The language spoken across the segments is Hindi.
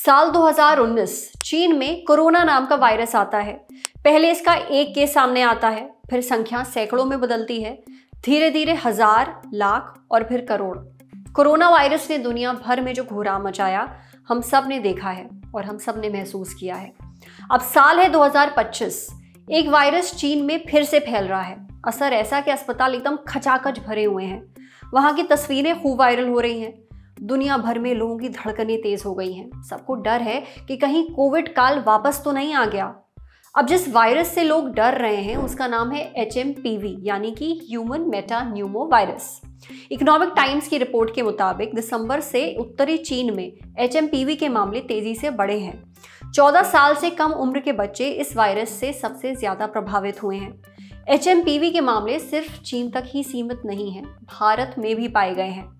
साल 2019 चीन में कोरोना नाम का वायरस आता है। पहले इसका एक केस सामने आता है, फिर संख्या सैकड़ों में बदलती है, धीरे धीरे हजार, लाख और फिर करोड़। कोरोना वायरस ने दुनिया भर में जो घोराम मचाया, हम सब ने देखा है और हम सब ने महसूस किया है। अब साल है 2025, एक वायरस चीन में फिर से फैल रहा है। असर ऐसा कि अस्पताल एकदम खचाखच भरे हुए हैं। वहां की तस्वीरें खूब वायरल हो रही हैं। दुनिया भर में लोगों की धड़कनें तेज हो गई हैं। सबको डर है कि कहीं कोविड काल वापस तो नहीं आ गया। अब जिस वायरस से लोग डर रहे हैं उसका नाम है HMPV यानी कि ह्यूमन मेटान्यूमो वायरस। इकोनॉमिक टाइम्स की रिपोर्ट के मुताबिक दिसंबर से उत्तरी चीन में HMPV के मामले तेजी से बढ़े हैं। 14 साल से कम उम्र के बच्चे इस वायरस से सबसे ज्यादा प्रभावित हुए हैं। HMPV के मामले सिर्फ चीन तक ही सीमित नहीं हैं, भारत में भी पाए गए हैं।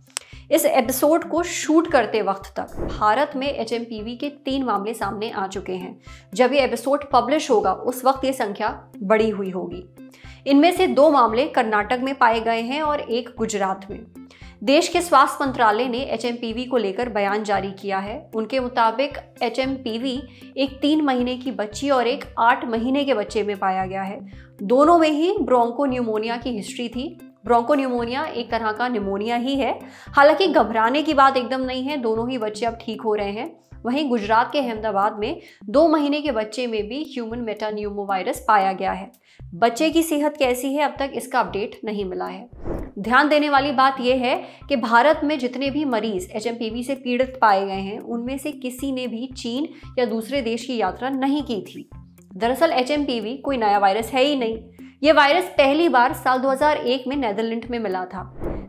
इस एपिसोड को शूट करते वक्त तक भारत में HMPV के 3 मामले सामने आ चुके हैं। जब ये एपिसोड पब्लिश होगा उस वक्त ये संख्या बढ़ी हुई होगी। इनमें से 2 मामले कर्नाटक में पाए गए हैं और एक गुजरात में। देश के स्वास्थ्य मंत्रालय ने HMPV को लेकर बयान जारी किया है। उनके मुताबिक HMPV एक 3 महीने की बच्ची और एक 8 महीने के बच्चे में पाया गया है। दोनों में ही ब्रोंकोन्यूमोनिया की हिस्ट्री थी। ब्रोंकोन्यूमोनिया एक तरह का निमोनिया ही है। हालांकि घबराने की बात एकदम नहीं है, दोनों ही बच्चे अब ठीक हो रहे हैं। वहीं गुजरात के अहमदाबाद में 2 महीने के बच्चे में भी ह्यूमन मेटान्यूमो वायरस पाया गया है। बच्चे की सेहत कैसी है अब तक इसका अपडेट नहीं मिला है। ध्यान देने वाली बात यह है कि भारत में जितने भी मरीज HMPV से पीड़ित पाए गए हैं उनमें से किसी ने भी चीन या दूसरे देश की यात्रा नहीं की थी। दरअसल HMPV कोई नया वायरस है ही नहीं। यह वायरस पहली बार साल 2001 में नीदरलैंड में मिला था।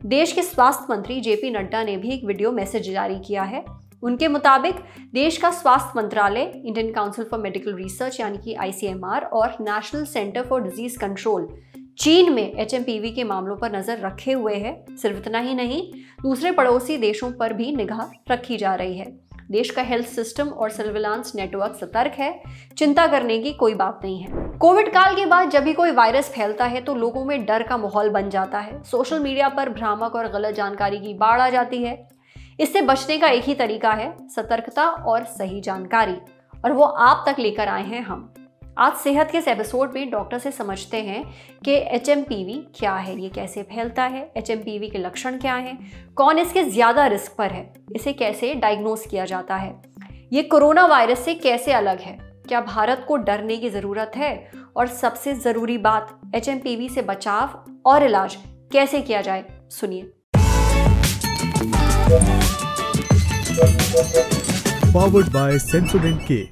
देश के स्वास्थ्य मंत्री JP नड्डा ने भी एक वीडियो मैसेज जारी किया है। उनके मुताबिक देश का स्वास्थ्य मंत्रालय, Indian council for medical research यानी कि ICMR और national centre for disease control चीन में HMPV के मामलों पर नजर रखे हुए है। सिर्फ इतना ही नहीं, दूसरे पड़ोसी देशों पर भी निगाह रखी जा रही है। देश का हेल्थ सिस्टम और सर्विलांस नेटवर्क सतर्क है, चिंता करने की कोई बात नहीं है। कोविड काल के बाद जब भी कोई वायरस फैलता है तो लोगों में डर का माहौल बन जाता है। सोशल मीडिया पर भ्रामक और गलत जानकारी की बाढ़ आ जाती है। इससे बचने का एक ही तरीका है, सतर्कता और सही जानकारी, और वो आप तक लेकर आए हैं हम। आज सेहत के इस एपिसोड में डॉक्टर से समझते हैं कि HMPV क्या है, ये कैसे फैलता है, HMPV के लक्षण क्या हैं, कौन इसके ज्यादा रिस्क पर है, इसे कैसे डायग्नोस किया जाता है, ये कोरोना वायरस से कैसे अलग है, क्या भारत को डरने की जरूरत है, और सबसे जरूरी बात HMPV से बचाव और इलाज कैसे किया जाए। सुनिए। Powered by Sensodyne K।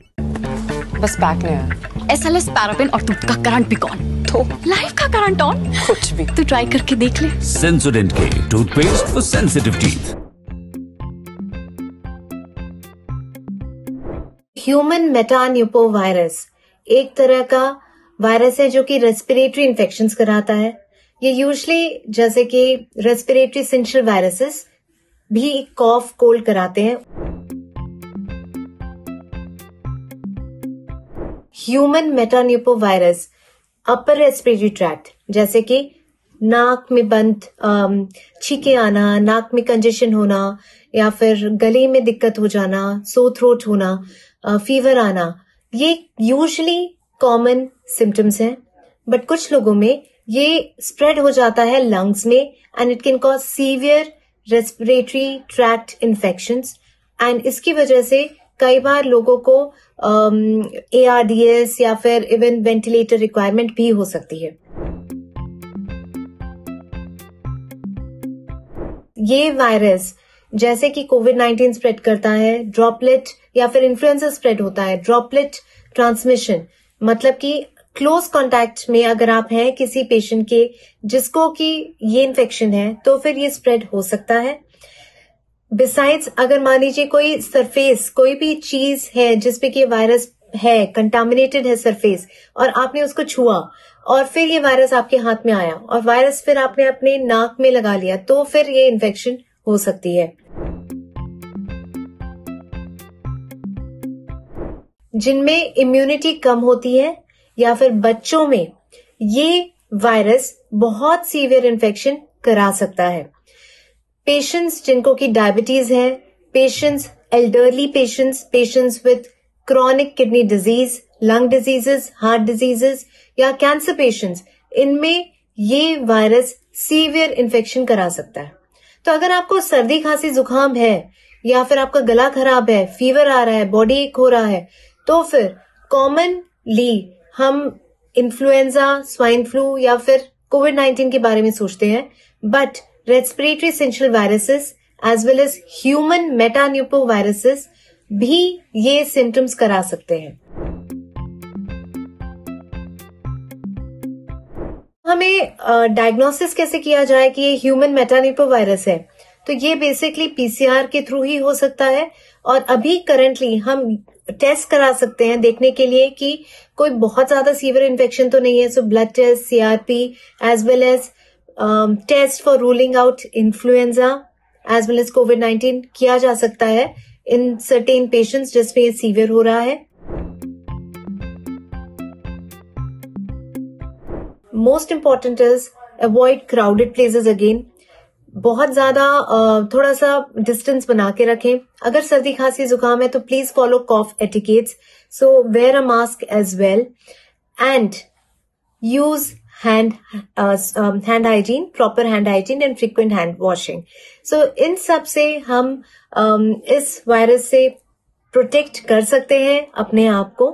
बस पैक ले आया। SLS पैराफिन और दूध का करंट भी कौन? तो लाइफ का करंट ऑन? कुछ भी। तो ट्राई करके देख ले। Sensodyne K, toothpaste for sensitive teeth। Human metapneumovirus एक तरह का वायरस है जो कि रेस्पिरेटरी इन्फेक्शंस कराता है। ये यूजुअली जैसे कि रेस्पिरेटरी सिंशियल वायरसेस भी कॉफ कोल्ड कराते हैं। Human metapneumovirus upper respiratory tract जैसे कि नाक में बंद छींके आना, नाक में कंजेशन होना, या फिर गले में दिक्कत हो जाना, सो थ्रोट होना, फीवर आना, ये यूजुअली कॉमन सिम्टम्स हैं। बट कुछ लोगों में ये स्प्रेड हो जाता है लंग्स में and it can cause severe respiratory tract infections and इसकी वजह से कई बार लोगों को ARDS या फिर इवन वेंटिलेटर रिक्वायरमेंट भी हो सकती है। ये वायरस जैसे कि कोविड-19 स्प्रेड करता है, ड्रॉपलेट या फिर इन्फ्लुएंजा स्प्रेड होता है, ड्रॉपलेट ट्रांसमिशन, मतलब कि क्लोज कांटेक्ट में अगर आप हैं किसी पेशेंट के जिसको कि ये इन्फेक्शन है तो फिर ये स्प्रेड हो सकता है। बिसाइड्स अगर मान लीजिए कोई सरफेस, कोई भी चीज है जिसपे कि वायरस है, कंटामिनेटेड है सरफेस, और आपने उसको छुआ और फिर ये वायरस आपके हाथ में आया और वायरस फिर आपने अपने नाक में लगा लिया तो फिर ये इन्फेक्शन हो सकती है। जिनमें इम्यूनिटी कम होती है या फिर बच्चों में ये वायरस बहुत सीवियर इन्फेक्शन करा सकता है। पेशेंट्स जिनको की डायबिटीज है, patients elderly patients with chronic kidney disease, lung diseases, heart diseases या कैंसर पेशेंट्स, इनमें ये वायरस सीवियर इन्फेक्शन करा सकता है। तो अगर आपको सर्दी खांसी जुकाम है या फिर आपका गला खराब है, फीवर आ रहा है, बॉडी एक हो रहा है, तो फिर कॉमनली हम इन्फ्लुएंजा, स्वाइन फ्लू या फिर कोविड-19 के बारे में सोचते हैं, but respiratory syncytial viruses as well as human metapneumoviruses भी ये सिम्टम्स करा सकते हैं। हमें डायग्नोसिस कैसे किया जाए कि ये ह्यूमन मेटान्यूपो वायरस है, तो ये बेसिकली पीसीआर के थ्रू ही हो सकता है। और अभी करंटली हम टेस्ट करा सकते हैं देखने के लिए कि कोई बहुत ज्यादा सीवियर इन्फेक्शन तो नहीं है। So blood test, CRP as well as test for ruling out influenza as well as कोविड-19 किया जा सकता है इन सर्टेन पेशेंट्स जिसमें ये सीवियर हो रहा है। Most important is avoid crowded places again. बहुत ज्यादा थोड़ा सा डिस्टेंस बना के रखें। अगर सर्दी खांसी जुकाम है तो please follow cough etiquettes, so wear a mask as well and use hand hygiene, proper hand hygiene and frequent hand washing. So इन सब से हम इस वायरस से प्रोटेक्ट कर सकते हैं अपने आप को।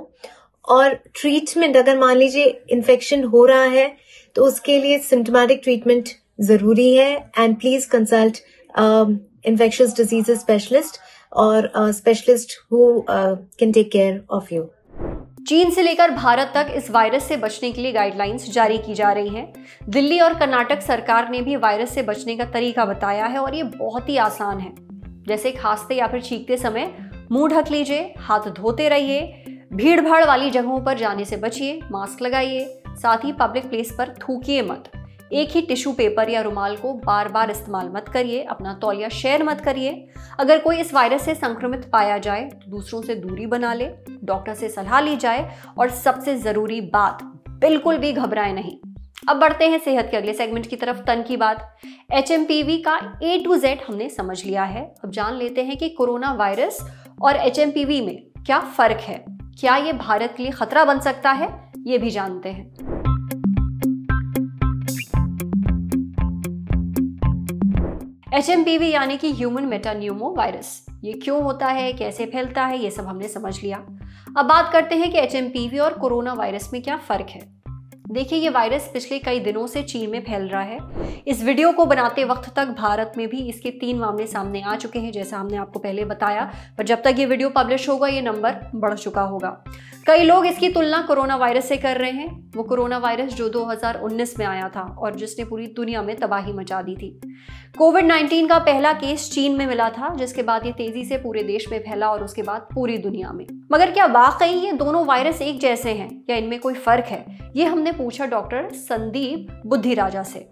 और ट्रीटमेंट, अगर मान लीजिए इन्फेक्शन हो रहा है तो उसके लिए सिम्टोमेटिक ट्रीटमेंट जरूरी है। And please consult infectious diseases specialist और specialist who can take care of you. चीन से लेकर भारत तक इस वायरस से बचने के लिए गाइडलाइंस जारी की जा रही हैं। दिल्ली और कर्नाटक सरकार ने भी वायरस से बचने का तरीका बताया है और ये बहुत ही आसान है। जैसे खांसते या फिर छींकते समय मुंह ढक लीजिए, हाथ धोते रहिए, भीड़ भाड़ वाली जगहों पर जाने से बचिए, मास्क लगाइए, साथ ही पब्लिक प्लेस पर थूकिए मत। एक ही टिश्यू पेपर या रुमाल को बार बार इस्तेमाल मत करिए, अपना तौलिया शेयर मत करिए। अगर कोई इस वायरस से संक्रमित पाया जाए तो दूसरों से दूरी बना ले, डॉक्टर से सलाह ली जाए और सबसे जरूरी बात, बिल्कुल भी घबराएं नहीं। अब बढ़ते हैं सेहत के अगले सेगमेंट की तरफ, तन की बात। HMPV का A to Z हमने समझ लिया है। अब जान लेते हैं कि कोरोना वायरस और HMPV में क्या फर्क है, क्या ये भारत के लिए खतरा बन सकता है, ये भी जानते हैं। HMPV यानी कि ह्यूमन मेटान्यूमो वायरस, ये क्यों होता है, कैसे फैलता है, ये सब हमने समझ लिया। अब बात करते हैं कि HMPV और कोरोना वायरस में क्या फर्क है। देखिए, ये वायरस पिछले कई दिनों से चीन में फैल रहा है। इस वीडियो को बनाते वक्त तक भारत में भी इसके 3 मामले सामने आ चुके हैं, जैसा हमने आपको पहले बताया। पर जब तक ये वीडियो पब्लिश होगा ये नंबर बढ़ चुका होगा। कई लोग इसकी तुलना कोरोना वायरस से कर रहे हैं, वो कोरोना वायरस जो 2019 में आया था और जिसने पूरी दुनिया में तबाही मचा दी थी। कोविड-19 का पहला केस चीन में मिला था, जिसके बाद ये तेजी से पूरे देश में फैला और उसके बाद पूरी दुनिया में। मगर क्या वाकई ये दोनों वायरस एक जैसे हैं या इनमें कोई फर्क है, ये हमने पूछा डॉक्टर संदीप बुद्धिराजा से।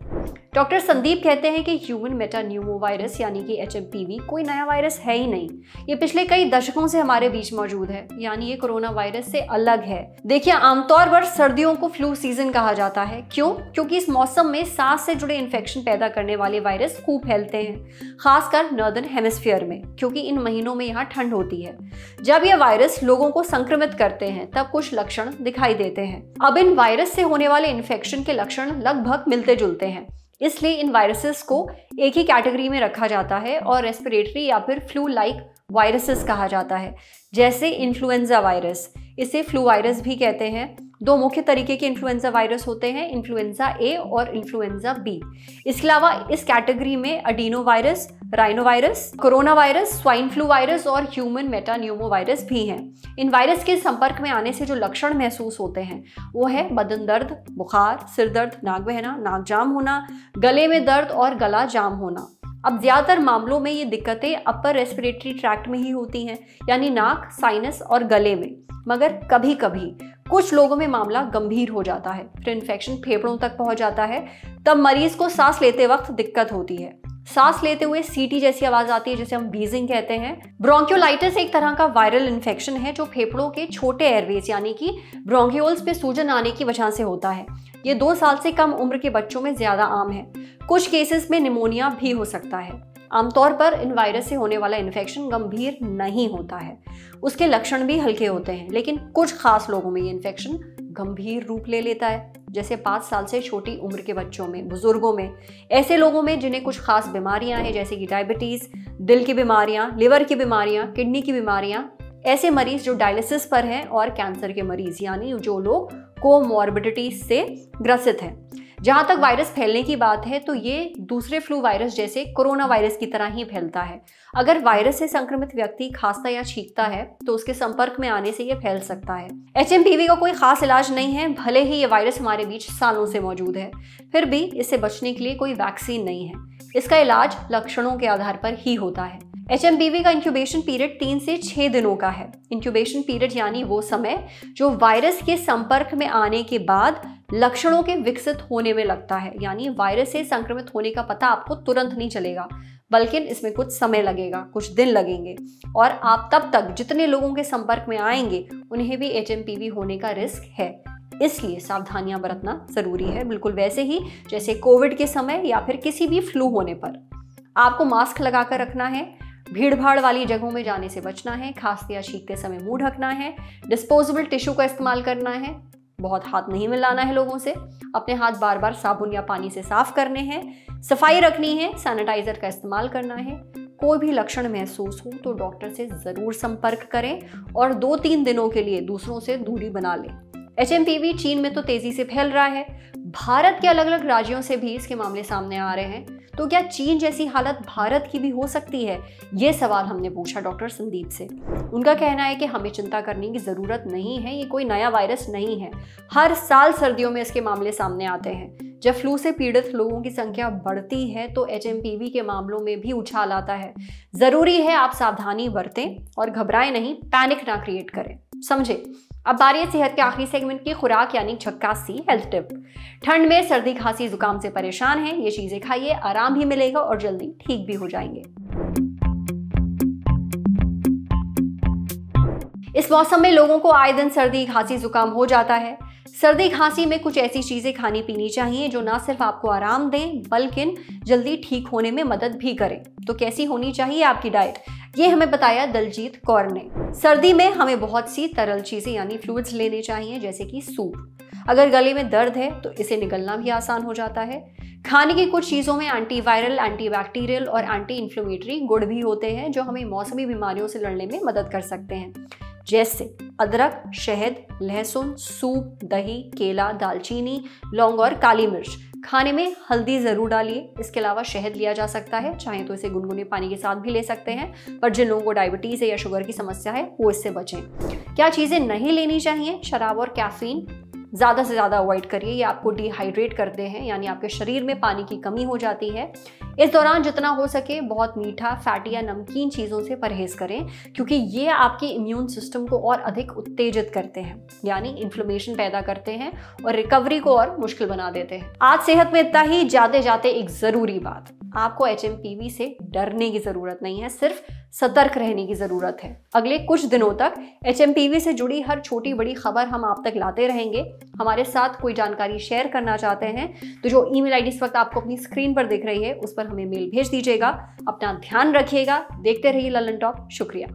डॉक्टर संदीप कहते हैं कि ह्यूमन मेटान्यूमो वायरस यानी कि HMPV कोई नया वायरस है ही नहीं, ये पिछले कई दशकों से हमारे बीच मौजूद है, यानी ये कोरोना वायरस से अलग है। देखिए, आमतौर पर सर्दियों को फ्लू सीजन कहा जाता है। क्यों? क्योंकि इस मौसम में सांस से जुड़े इन्फेक्शन पैदा करने वाले वायरस खूब फैलते हैं, खासकर नॉर्दर्न हेमिस्फीयर में, क्योंकि इन महीनों में यहाँ ठंड होती है। जब ये वायरस लोगों को संक्रमित करते हैं तब कुछ लक्षण दिखाई देते हैं। अब इन वायरस से होने वाले इन्फेक्शन के लक्षण लगभग मिलते जुलते हैं, इसलिए इन वायरसेस को एक ही कैटेगरी में रखा जाता है और रेस्पिरेटरी या फिर फ्लू लाइक वायरसेस कहा जाता है। जैसे इन्फ्लुएंजा वायरस, इसे फ्लू वायरस भी कहते हैं। 2 मुख्य तरीके के इन्फ्लुएंजा वायरस होते हैं, इन्फ्लुएंजा ए और इन्फ्लुएंजा बी। इसके अलावा इस कैटेगरी में adeno virus, rhino virus, corona virus, swine flu virus और ह्यूमन मेटान्यूमो वायरस भी हैं। इन वायरस के संपर्क में आने से जो लक्षण महसूस होते हैं वो है बदन दर्द, बुखार, सिर दर्द, नाक बहना, नाक जाम होना, गले में दर्द और गला जाम होना। अब ज्यादातर मामलों में ये दिक्कतें अपर रेस्पिरेटरी ट्रैक्ट में ही होती हैं, यानी नाक, साइनस और गले में। मगर कभी कभी कुछ लोगों में मामला गंभीर हो जाता है, फिर इन्फेक्शन फेफड़ों तक पहुंच जाता है, तब मरीज को सांस लेते वक्त दिक्कत होती है। सांस लेते हुए सीटी जैसी आवाज आती है, जिसे हम व्हीजिंग कहते हैं। ब्रोंकियोलाइटिस एक तरह का वायरल इन्फेक्शन है जो फेफड़ों के छोटे एयरवेज यानी कि ब्रोंकियोल्स पे सूजन आने की वजह से होता है। ये 2 साल से कम उम्र के बच्चों में ज्यादा आम है। कुछ केसेस में निमोनिया भी हो सकता है। आमतौर पर इन वायरस से होने वाला इन्फेक्शन गंभीर नहीं होता है, उसके लक्षण भी हल्के होते हैं, लेकिन कुछ खास लोगों में ये इन्फेक्शन गंभीर रूप ले लेता है, जैसे 5 साल से छोटी उम्र के बच्चों में, बुजुर्गों में, ऐसे लोगों में जिन्हें कुछ खास बीमारियां हैं जैसे कि डायबिटीज, दिल की बीमारियां, लिवर की बीमारियां, किडनी की बीमारियां, ऐसे मरीज जो डायलिसिस पर हैं, और कैंसर के मरीज, यानी जो लोग कोमॉर्बिडिटी से ग्रसित हैं। जहां तक वायरस फैलने की बात है तो ये दूसरे फ्लू वायरस जैसे कोरोना वायरस की तरह ही फैलता है। अगर वायरस से संक्रमित व्यक्ति खांसता या छींकता है तो उसके संपर्क में आने से ये फैल सकता है। HMPV का कोई खास इलाज नहीं है, भले ही ये वायरस हमारे बीच सालों से मौजूद है, फिर भी इससे बचने के लिए कोई वैक्सीन नहीं है। इसका इलाज लक्षणों के आधार पर ही होता है। HMPV का इंक्यूबेशन पीरियड 3 से 6 दिनों का है। इंक्यूबेशन पीरियड यानी वो समय जो वायरस के संपर्क में आने के बाद लक्षणों के विकसित होने में लगता है, यानी वायरस से संक्रमित होने का पता आपको तुरंत नहीं चलेगा, बल्कि इसमें कुछ समय लगेगा, कुछ दिन लगेंगे, और आप तब तक जितने लोगों के संपर्क में आएंगे उन्हें भी HMPV होने का रिस्क है। इसलिए सावधानियां बरतना जरूरी है, बिल्कुल वैसे ही जैसे कोविड के समय या फिर किसी भी फ्लू होने पर। आपको मास्क लगाकर रखना है, भीड़ भाड़ वाली जगहों में जाने से बचना है, खांसते या छींकते समय मुंह ढकना है, डिस्पोजेबल टिश्यू का इस्तेमाल करना है, बहुत हाथ नहीं मिलाना है लोगों से, अपने हाथ बार बार साबुन या पानी से साफ करने हैं, सफाई रखनी है, सैनिटाइजर का इस्तेमाल करना है। कोई भी लक्षण महसूस हो तो डॉक्टर से जरूर संपर्क करें और 2-3 दिनों के लिए दूसरों से दूरी बना लें। HMPV चीन में तो तेजी से फैल रहा है, भारत के अलग अलग राज्यों से भी इसके मामले सामने आ रहे हैं। तो क्या चीन जैसी हालत भारत की भी हो सकती है? ये सवाल हमने पूछा डॉक्टर संदीप से। उनका कहना है कि हमें चिंता करने की जरूरत नहीं है, ये कोई नया वायरस नहीं है। हर साल सर्दियों में इसके मामले सामने आते हैं। जब फ्लू से पीड़ित लोगों की संख्या बढ़ती है तो HMPV के मामलों में भी उछाल आता है। जरूरी है आप सावधानी बरतें और घबराएं नहीं, पैनिक ना क्रिएट करें। समझे? अब बारी है सेहत के आखिरी सेगमेंट की, खुराक यानी 86 हेल्थ टिप। ठंड में सर्दी खांसी जुकाम से परेशान हैं, ये चीजें खाइए, आराम भी मिलेगा और जल्दी ठीक भी हो जाएंगे। इस मौसम में लोगों को आए दिन सर्दी खांसी जुकाम हो जाता है। सर्दी खांसी में कुछ ऐसी चीजें खानी पीनी चाहिए जो ना सिर्फ आपको आराम दें बल्कि जल्दी ठीक होने में मदद भी करें। तो कैसी होनी चाहिए आपकी डाइट, ये हमें बताया दलजीत कौर ने। सर्दी में हमें बहुत सी तरल चीजें यानी फ्लूइड्स लेने चाहिए, जैसे कि सूप। अगर गले में दर्द है तो इसे निगलना भी आसान हो जाता है। खाने की कुछ चीज़ों में एंटीवायरल, एंटीबैक्टीरियल और एंटी इन्फ्लेमेटरी गुण भी होते हैं जो हमें मौसमी बीमारियों से लड़ने में मदद कर सकते हैं, जैसे अदरक, शहद, लहसुन, सूप, दही, केला, दालचीनी, लौंग और काली मिर्च। खाने में हल्दी जरूर डालिए। इसके अलावा शहद लिया जा सकता है, चाहे तो इसे गुनगुने पानी के साथ भी ले सकते हैं, पर जिन लोगों को डायबिटीज है या शुगर की समस्या है वो इससे बचें। क्या चीजें नहीं लेनी चाहिए? शराब और कैफीन ज़्यादा से ज़्यादा अवॉइड करिए, ये आपको डिहाइड्रेट करते हैं, यानी आपके शरीर में पानी की कमी हो जाती है। इस दौरान जितना हो सके बहुत मीठा, फैटी या नमकीन चीज़ों से परहेज करें, क्योंकि ये आपके इम्यून सिस्टम को और अधिक उत्तेजित करते हैं, यानी इन्फ्लेमेशन पैदा करते हैं और रिकवरी को और मुश्किल बना देते हैं। आज सेहत में इतना ही। जाते जाते एक ज़रूरी बात, आपको HMPV से डरने की ज़रूरत नहीं है, सिर्फ सतर्क रहने की ज़रूरत है। अगले कुछ दिनों तक HMPV से जुड़ी हर छोटी बड़ी खबर हम आप तक लाते रहेंगे। हमारे साथ कोई जानकारी शेयर करना चाहते हैं तो जो ईमेल आईडी इस वक्त आपको अपनी स्क्रीन पर दिख रही है उस पर हमें मेल भेज दीजिएगा। अपना ध्यान रखिएगा, देखते रहिए ललन टॉप। शुक्रिया।